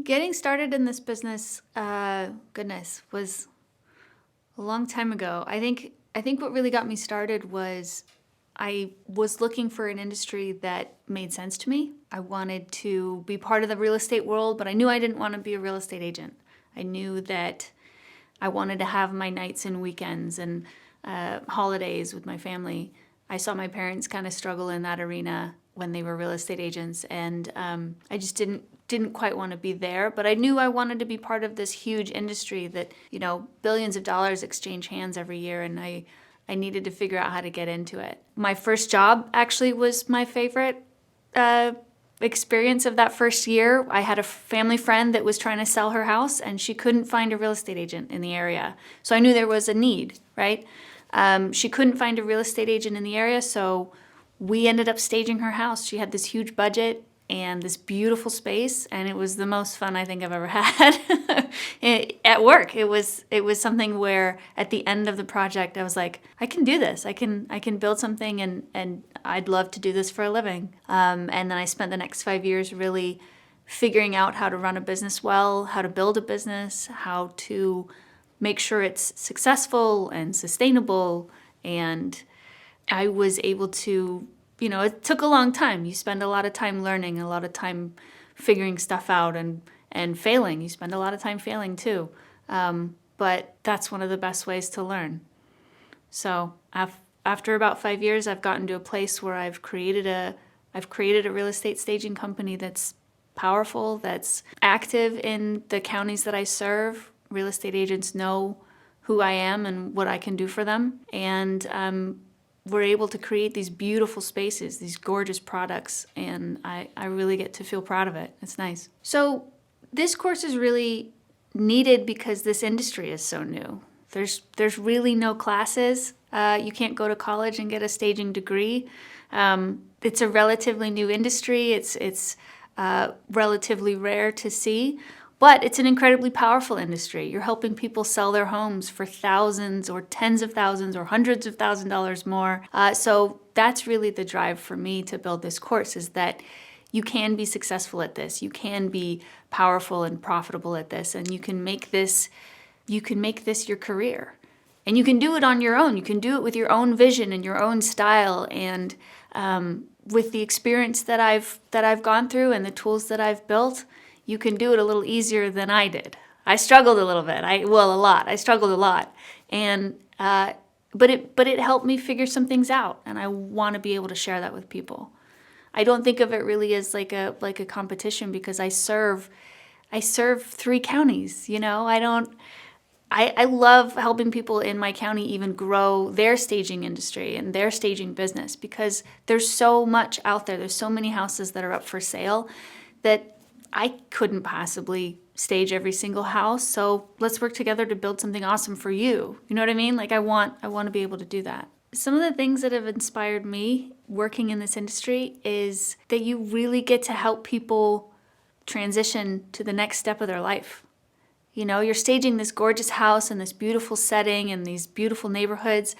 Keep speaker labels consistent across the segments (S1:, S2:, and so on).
S1: Getting started in this business, goodness, was a long time ago. I think what really got me started was I was looking for an industry that made sense to me. I wanted to be part of the real estate world, but I knew I didn't want to be a real estate agent. I knew that I wanted to have my nights and weekends and holidays with my family. I saw my parents kind of struggle in that arena when they were real estate agents, and I just didn't quite want to be there. But I knew I wanted to be part of this huge industry that billions of dollars exchange hands every year, and I needed to figure out how to get into it. My first job actually was my favorite experience of that first year. I had a family friend that was trying to sell her house, and she couldn't find a real estate agent in the area. So I knew there was a need, right? She couldn't find a real estate agent in the area, so we ended up staging her house. She had this huge budget and this beautiful space, and it was the most fun I think I've ever had at work. It was something where at the end of the project I was like, I can do this. I can build something, and I'd love to do this for a living. And then I spent the next 5 years really figuring out how to run a business well, how to build a business, how to make sure it's successful and sustainable. And I was able to, it took a long time. You spend a lot of time learning, a lot of time figuring stuff out and failing. You spend a lot of time failing too. But that's one of the best ways to learn. So after about 5 years, I've gotten to a place where I've created a real estate staging company that's powerful, that's active in the counties that I serve. Real estate agents know who I am and what I can do for them. And we're able to create these beautiful spaces, these gorgeous products, and I really get to feel proud of it. It's nice. So this course is really needed because this industry is so new. There's really no classes. You can't go to college and get a staging degree. It's a relatively new industry. It's relatively rare to see. But it's an incredibly powerful industry. You're helping people sell their homes for thousands or tens of thousands or hundreds of thousands of dollars more. So that's really the drive for me to build this course, is that you can be successful at this. You can be powerful and profitable at this, and you can make this your career. And you can do it on your own. You can do it with your own vision and your own style, and with the experience that I've gone through and the tools that I've built, you can do it a little easier than I did. I struggled a little bit. A lot. I struggled a lot, and but it helped me figure some things out, and I want to be able to share that with people. I don't think of it really as like a competition, because I serve 3 counties. I love helping people in my county even grow their staging industry and their staging business, because there's so much out there. There's so many houses that are up for sale that I couldn't possibly stage every single house. So let's work together to build something awesome for you. You know what I mean? Like I want to be able to do that. Some of the things that have inspired me working in this industry is that you really get to help people transition to the next step of their life. You're staging this gorgeous house in this beautiful setting and these beautiful neighborhoods,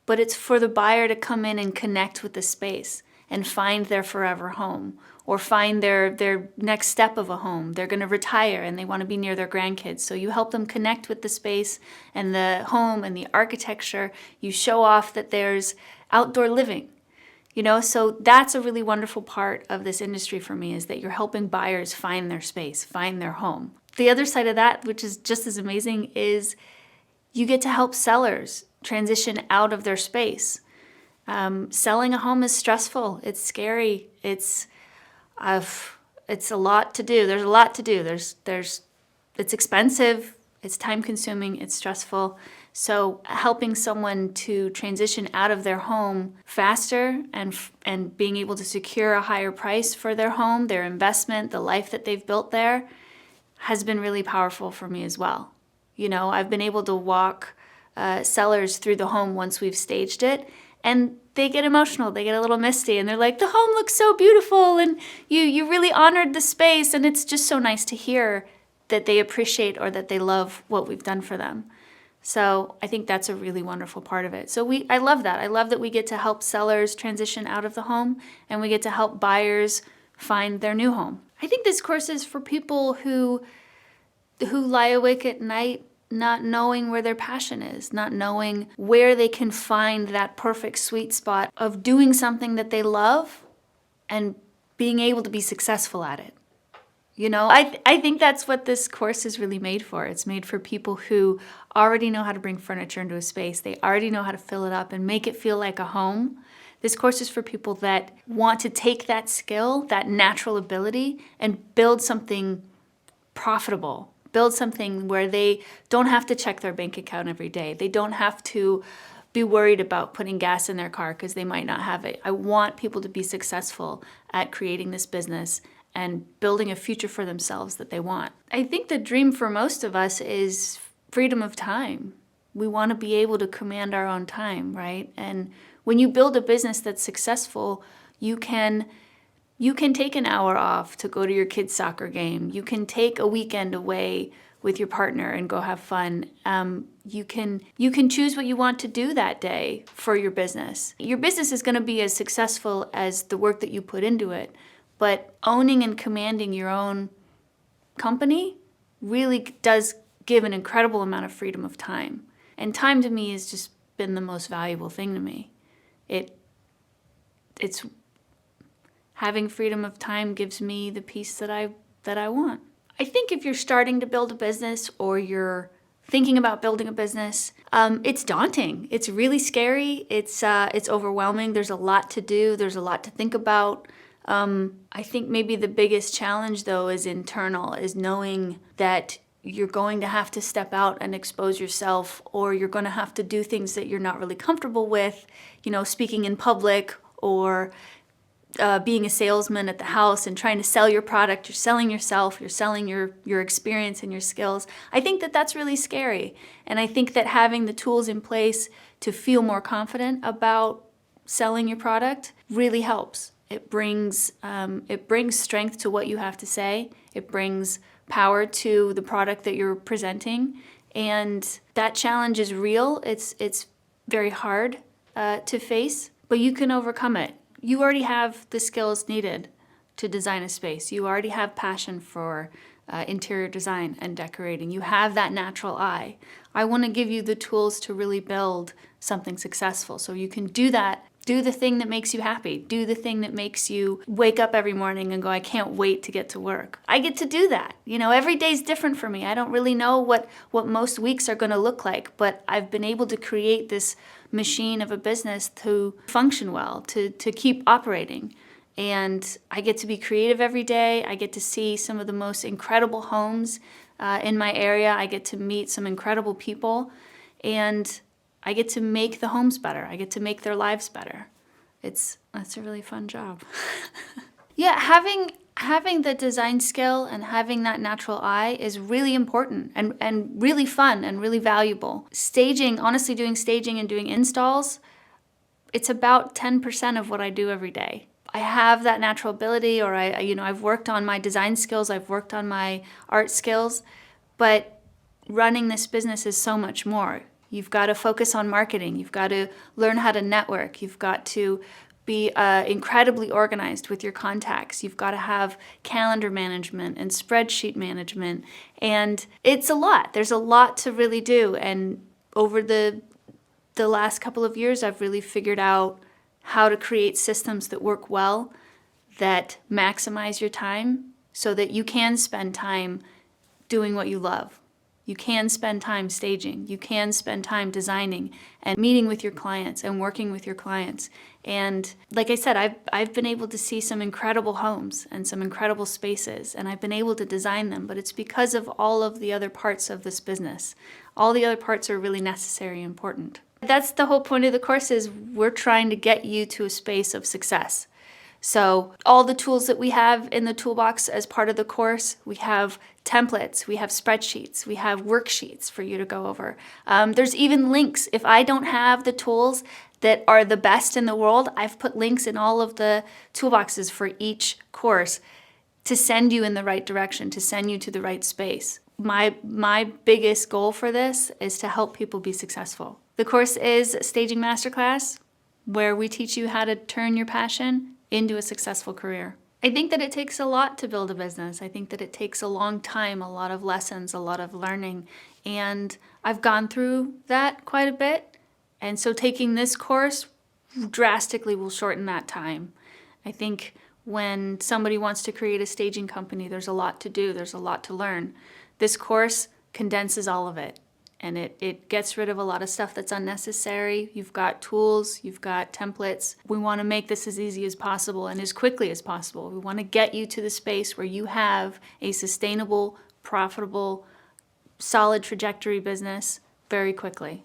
S1: but it's for the buyer to come in and connect with the space and find their forever home, or find their next step of a home. They're going to retire and they want to be near their grandkids. So you help them connect with the space and the home and the architecture. You show off that there's outdoor living. So that's a really wonderful part of this industry for me, is that you're helping buyers find their space, find their home. The other side of that, which is just as amazing, is you get to help sellers transition out of their space. Selling a home is stressful. It's scary. It's a lot to do. There's a lot to do. It's expensive. It's time consuming. It's stressful. So helping someone to transition out of their home faster and being able to secure a higher price for their home, their investment, the life that they've built there, has been really powerful for me as well. I've been able to walk sellers through the home once we've staged it, and they get emotional, they get a little misty, and they're like, the home looks so beautiful, and you really honored the space, and it's just so nice to hear that they appreciate or that they love what we've done for them. So I think that's a really wonderful part of it. So I love that. I love that we get to help sellers transition out of the home, and we get to help buyers find their new home. I think this course is for people who lie awake at night not knowing where their passion is, not knowing where they can find that perfect sweet spot of doing something that they love and being able to be successful at it. I think that's what this course is really made for. It's made for people who already know how to bring furniture into a space. They already know how to fill it up and make it feel like a home. This course is for people that want to take that skill, that natural ability, and build something profitable. Build something where they don't have to check their bank account every day. They don't have to be worried about putting gas in their car because they might not have it. I want people to be successful at creating this business and building a future for themselves that they want. I think the dream for most of us is freedom of time. We want to be able to command our own time, right? And when you build a business that's successful, you can take an hour off to go to your kid's soccer game. You can take a weekend away with your partner and go have fun. You can choose what you want to do that day for your business. Your business is going to be as successful as the work that you put into it, but owning and commanding your own company really does give an incredible amount of freedom of time. And time to me has just been the most valuable thing to me. It's having freedom of time gives me the peace that I want. I think if you're starting to build a business or you're thinking about building a business, it's daunting. It's really scary. It's overwhelming. There's a lot to do. There's a lot to think about. I think maybe the biggest challenge though is internal, is knowing that you're going to have to step out and expose yourself, or you're going to have to do things that you're not really comfortable with, speaking in public or being a salesman at the house and trying to sell your product. You're selling yourself, you're selling your experience and your skills. I think that that's really scary. And I think that having the tools in place to feel more confident about selling your product really helps. It brings strength to what you have to say. It brings power to the product that you're presenting. And that challenge is real. It's very hard to face, but you can overcome it. You already have the skills needed to design a space. You already have passion for interior design and decorating. You have that natural eye. I want to give you the tools to really build something successful so you can do that. Do the thing that makes you happy. Do the thing that makes you wake up every morning and go, I can't wait to get to work. I get to do that. Every day's different for me. I don't really know what most weeks are going to look like, but I've been able to create this machine of a business to function well, to keep operating. And I get to be creative every day. I get to see some of the most incredible homes in my area. I get to meet some incredible people. And I get to make the homes better. I get to make their lives better. That's a really fun job. Yeah, having the design skill and having that natural eye is really important and really fun and really valuable. Staging, honestly, doing staging and doing installs, it's about 10% of what I do every day. I have that natural ability, or I've worked on my design skills, I've worked on my art skills, but running this business is so much more. You've got to focus on marketing. You've got to learn how to network. You've got to be incredibly organized with your contacts. You've got to have calendar management and spreadsheet management. And it's a lot. There's a lot to really do. And over the last couple of years, I've really figured out how to create systems that work well, that maximize your time so that you can spend time doing what you love. You can spend time staging. You can spend time designing and meeting with your clients and working with your clients. And like I said, I've been able to see some incredible homes and some incredible spaces, and I've been able to design them, but it's because of all of the other parts of this business. All the other parts are really necessary and important. That's the whole point of the course, is we're trying to get you to a space of success. So all the tools that we have in the toolbox as part of the course, we have templates, we have spreadsheets, we have worksheets for you to go over. There's even links. If I don't have the tools that are the best in the world, I've put links in all of the toolboxes for each course to send you in the right direction, to send you to the right space. My biggest goal for this is to help people be successful. The course is Staging Masterclass, where we teach you how to turn your passion into a successful career. I think that it takes a lot to build a business. I think that it takes a long time, a lot of lessons, a lot of learning. And I've gone through that quite a bit. And so taking this course drastically will shorten that time. I think when somebody wants to create a staging company, there's a lot to do, there's a lot to learn. This course condenses all of it, and it gets rid of a lot of stuff that's unnecessary. You've got tools, you've got templates. We want to make this as easy as possible and as quickly as possible. We want to get you to the space where you have a sustainable, profitable, solid trajectory business very quickly.